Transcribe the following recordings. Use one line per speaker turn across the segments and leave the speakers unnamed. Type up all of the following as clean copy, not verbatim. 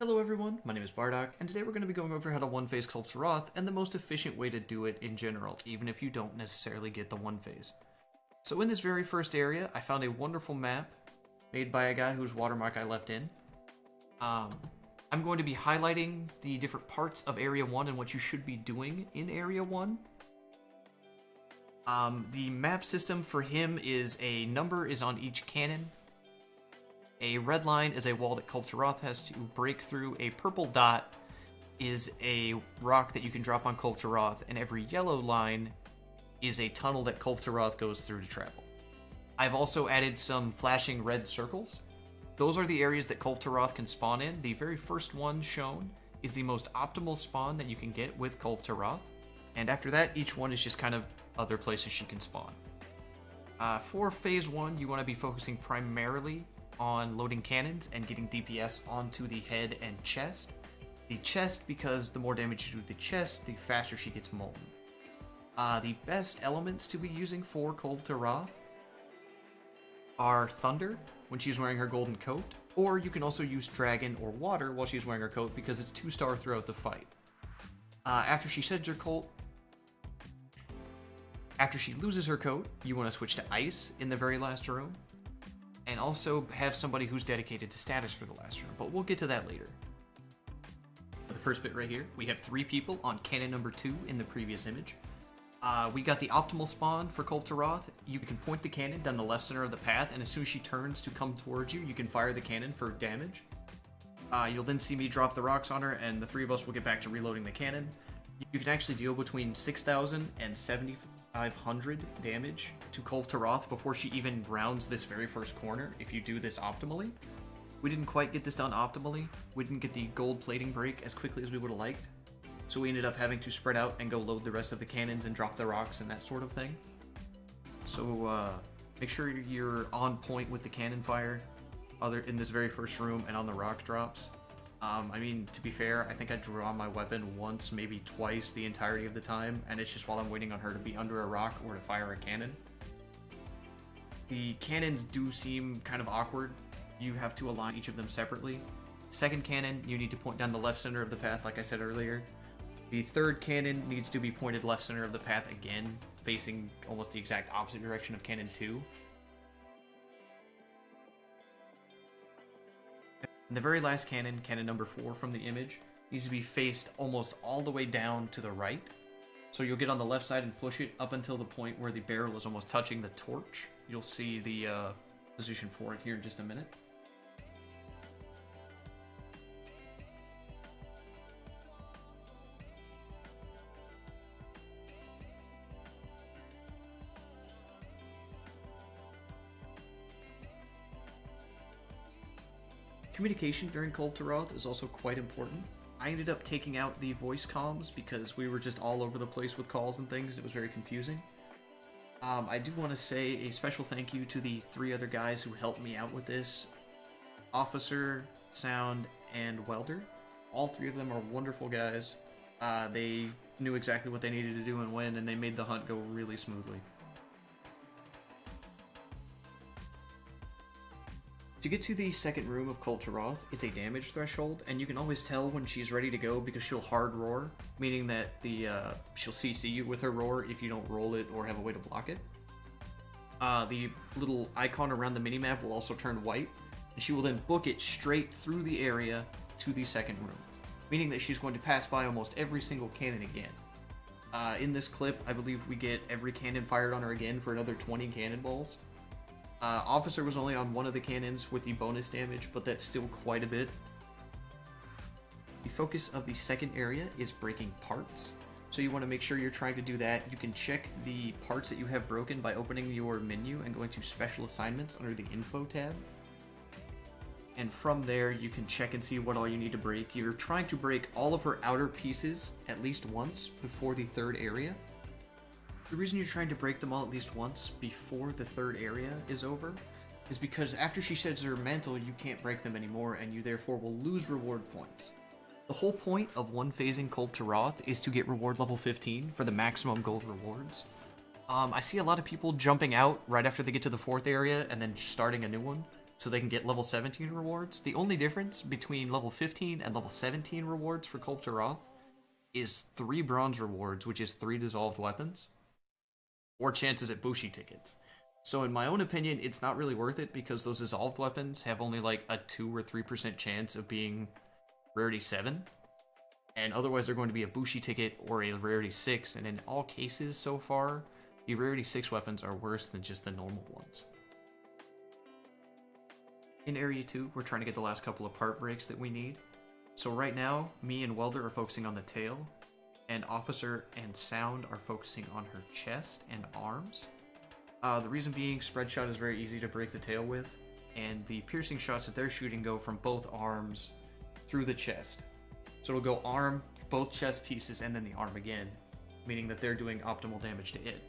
Hello everyone, my name is Bardock, and today we're going to be going over how to one-phase Kulve Taroth and the most efficient way to do it in general, even if you don't necessarily get the one-phase. So in this very first area, I found a wonderful map made by a guy whose watermark I left in. I'm going to be highlighting the different parts of Area 1 and what you should be doing in Area 1. The map system for him is a number is on each cannon. A red line is a wall that Kulve Taroth has to break through. A purple dot is a rock that you can drop on Kulve Taroth, and every yellow line is a tunnel that Kulve Taroth goes through to travel. I've also added some flashing red circles. Those are the areas that Kulve Taroth can spawn in. The very first one shown is the most optimal spawn that you can get with Kulve Taroth, and after that, each one is just kind of other places she can spawn. For Phase 1, you want to be focusing primarily on loading cannons and getting DPS onto the head and chest. The chest, because the more damage you do with the chest, the faster she gets molten. The best elements to be using for Kulve Taroth are Thunder, when she's wearing her golden coat, or you can also use Dragon or Water while she's wearing her coat because it's 2-star throughout the fight. After she sheds her coat, after she loses her coat, you want to switch to Ice in the very last room, and also have somebody who's dedicated to status for the last room, but we'll get to that later. For the first bit right here, we have 3 people on cannon number 2 in the previous image. We got the optimal spawn for Kulve Taroth. You can point the cannon down the left center of the path, and as soon as she turns to come towards you, you can fire the cannon for damage. You'll then see me drop the rocks on her, and the 3 of us will get back to reloading the cannon. You can actually deal between 6,000 and 7,500 damage to Kulve Taroth before she even rounds this very first corner if you do this optimally. We didn't quite get this done optimally. We didn't get the gold plating break as quickly as we would have liked, so we ended up having to spread out and go load the rest of the cannons and drop the rocks and that sort of thing. So make sure you're on point with the cannon fire in this very first room and on the rock drops. I mean, to be fair, I think I drew on my weapon once, maybe twice the entirety of the time, and it's just while I'm waiting on her to be under a rock or to fire a cannon. The cannons do seem kind of awkward. You have to align each of them separately. Second cannon, you need to point down the left center of the path, like I said earlier. The third cannon needs to be pointed left center of the path again, facing almost the exact opposite direction of cannon 2. And the very last cannon, cannon number 4 from the image, needs to be faced almost all the way down to the right. So you'll get on the left side and push it up until the point where the barrel is almost touching the torch. You'll see the position for it here in just a minute. Communication during Kulve Taroth is also quite important. I ended up taking out the voice comms because we were just all over the place with calls and things, and it was very confusing. I do want to say a special thank you to the 3 other guys who helped me out with this. Officer, Sound, and Welder. All 3 of them are wonderful guys. They knew exactly what they needed to do and when, and they made the hunt go really smoothly. To get to the second room of Kulve Taroth, it's a damage threshold, and you can always tell when she's ready to go because she'll hard roar, meaning that she'll CC you with her roar if you don't roll it or have a way to block it. The little icon around the minimap will also turn white, and she will then book it straight through the area to the second room, meaning that she's going to pass by almost every single cannon again. In this clip, I believe we get every cannon fired on her again for another 20 cannonballs. Officer was only on one of the cannons with the bonus damage, but that's still quite a bit. The focus of the second area is breaking parts, so you want to make sure you're trying to do that. You can check the parts that you have broken by opening your menu and going to Special Assignments under the Info tab. And from there, you can check and see what all you need to break. You're trying to break all of her outer pieces at least once before the third area. The reason you're trying to break them all at least once before the third area is over is because after she sheds her mantle, you can't break them anymore, and you therefore will lose reward points. The whole point of one-phasing Kulve Taroth is to get reward level 15 for the maximum gold rewards. I see a lot of people jumping out right after they get to the 4th area and then starting a new one. so they can get level 17 rewards. The only difference between level 15 and level 17 rewards for Kulve Taroth is 3 bronze rewards, which is 3 dissolved weapons, or chances at Bushi tickets. So in my own opinion, it's not really worth it because those dissolved weapons have only like a 2 or 3% chance of being rarity 7. And otherwise they're going to be a Bushi ticket or a rarity 6, and in all cases so far, the rarity 6 weapons are worse than just the normal ones. In Area 2, we're trying to get the last couple of part breaks that we need. So right now, me and Welder are focusing on the tail, and Officer and Sound are focusing on her chest and arms. The reason being, spread shot is very easy to break the tail with, and the piercing shots that they're shooting go from both arms through the chest. So it'll go arm, both chest pieces, and then the arm again, meaning that they're doing optimal damage to it.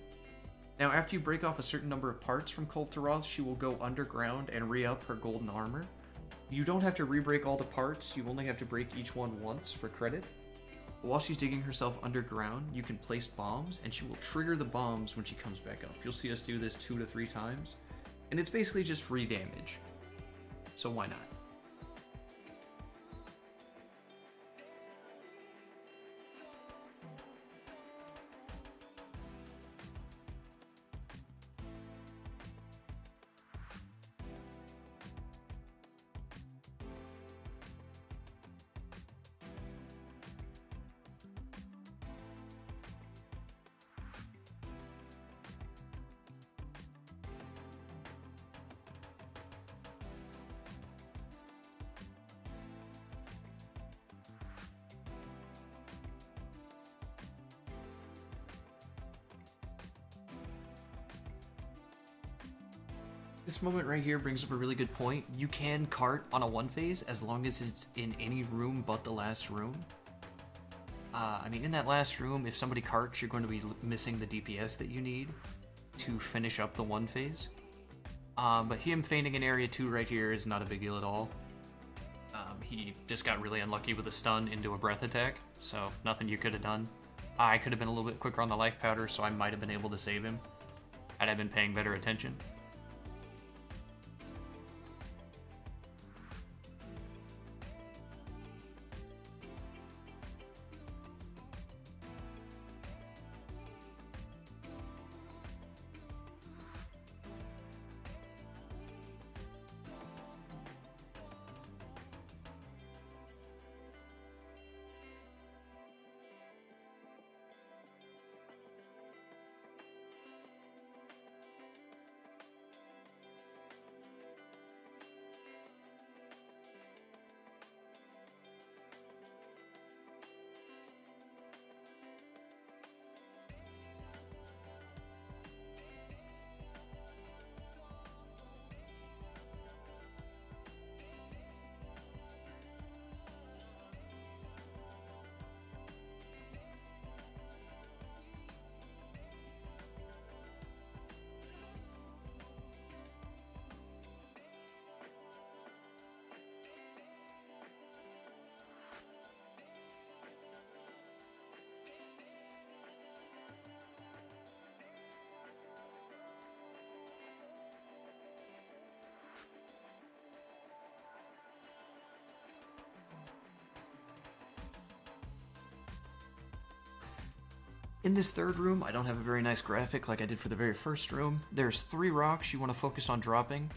Now, after you break off a certain number of parts from Kulve Taroth, she will go underground and re-up her golden armor. You don't have to re-break all the parts, you only have to break each one once for credit. But while she's digging herself underground, you can place bombs, and she will trigger the bombs when she comes back up. You'll see us do this 2 to 3 times, and it's basically just free damage. So why not? This moment right here brings up a really good point. You can cart on a 1 phase as long as it's in any room but the last room. I mean, in that last room, if somebody carts, you're going to be missing the DPS that you need to finish up the 1 phase. But him feigning in Area 2 right here is not a big deal at all. He just got really unlucky with a stun into a breath attack, so nothing you could have done. I could have been a little bit quicker on the life powder, so I might have been able to save him had I been paying better attention. In this third room, I don't have a very nice graphic like I did for the very first room. There's 3 rocks you want to focus on dropping.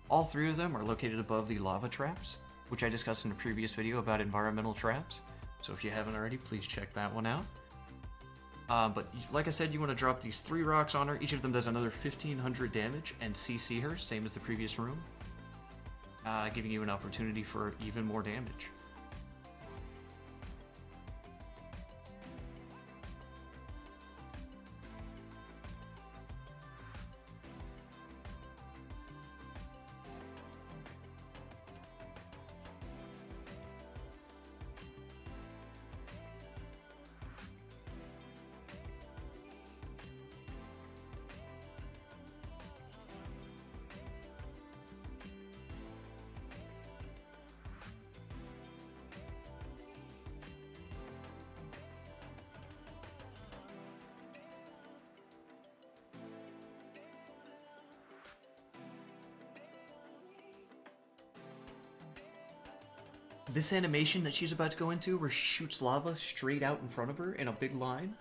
All 3 of them are located above the lava traps, which I discussed in a previous video about environmental traps. So if you haven't already, please check that one out. But like I said, you want to drop these 3 rocks on her. Each of them does another 1500 damage and CC her, same as the previous room, giving you an opportunity for even more damage. This animation that she's about to go into, where she shoots lava straight out in front of her in a big line,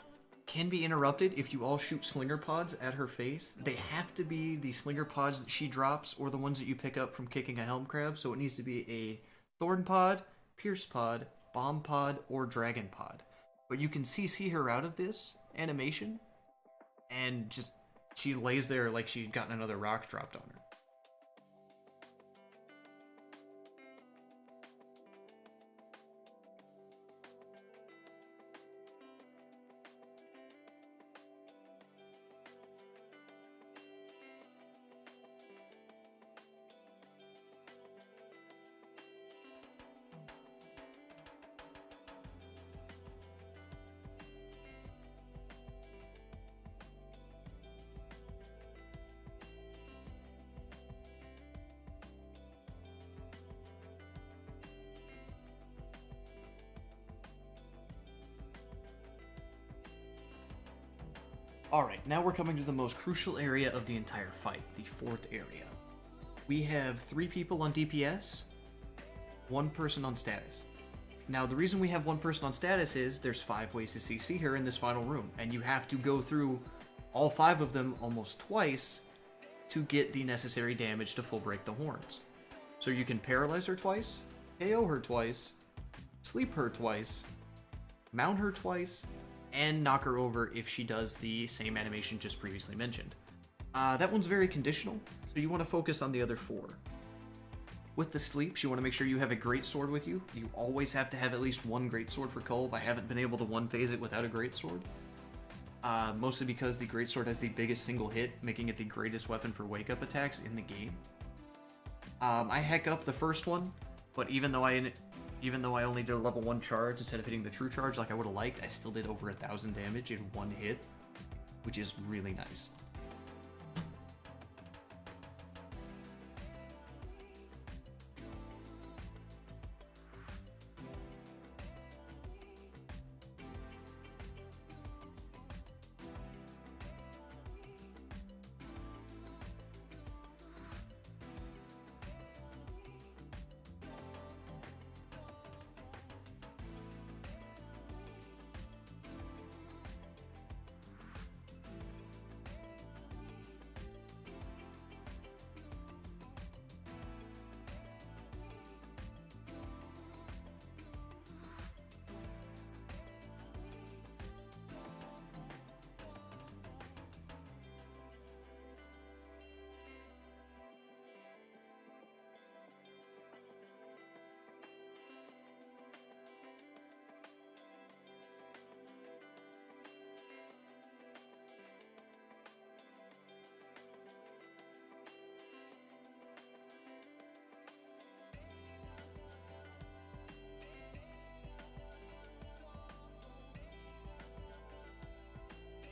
can be interrupted if you all shoot slinger pods at her face. They have to be the slinger pods that she drops or the ones that you pick up from kicking a helm crab, so it needs to be a thorn pod, pierce pod, bomb pod, or dragon pod. But you can CC her out of this animation, and just she lays there like she'd gotten another rock dropped on her. Alright, now we're coming to the most crucial area of the entire fight, the fourth area. We have 3 people on DPS, 1 person on status. Now, the reason we have 1 person on status is there's 5 ways to CC her in this final room, and you have to go through all 5 of them almost twice to get the necessary damage to full break the horns. So you can paralyze her twice, KO her twice, sleep her twice, mount her twice, and knock her over if she does the same animation just previously mentioned. That one's very conditional, so you want to focus on the other 4. With the sleeps, you want to make sure you have a great sword with you. You always have to have at least 1 great sword for Kulve. I haven't been able to one-phase it without a great sword. Mostly because the great sword has the biggest single hit, making it the greatest weapon for wake-up attacks in the game. I heck up the first one, but even though I only did a level 1 charge instead of hitting the true charge like I would have liked, I still did over 1,000 damage in 1 hit, which is really nice.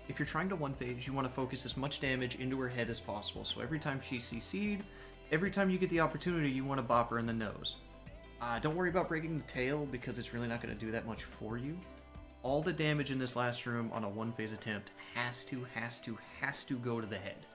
If you're trying to one-phase, you want to focus as much damage into her head as possible, so every time she's CC'd, every time you get the opportunity, you want to bop her in the nose. Don't worry about breaking the tail, because it's really not going to do that much for you. All the damage in this last room on a one-phase attempt has to go to the head.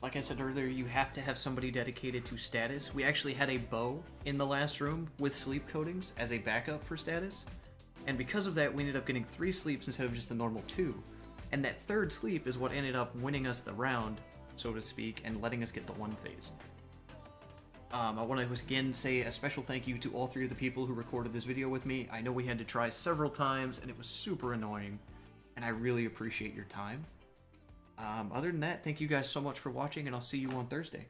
Like I said earlier, you have to have somebody dedicated to status. We actually had a bow in the last room with sleep coatings as a backup for status. And because of that, we ended up getting 3 sleeps instead of just the normal 2. And that third sleep is what ended up winning us the round, so to speak, and letting us get the 1 phase. I want to again say a special thank you to all 3 of the people who recorded this video with me. I know we had to try several times, and it was super annoying, and I really appreciate your time. Other than that, thank you guys so much for watching, and I'll see you on Thursday.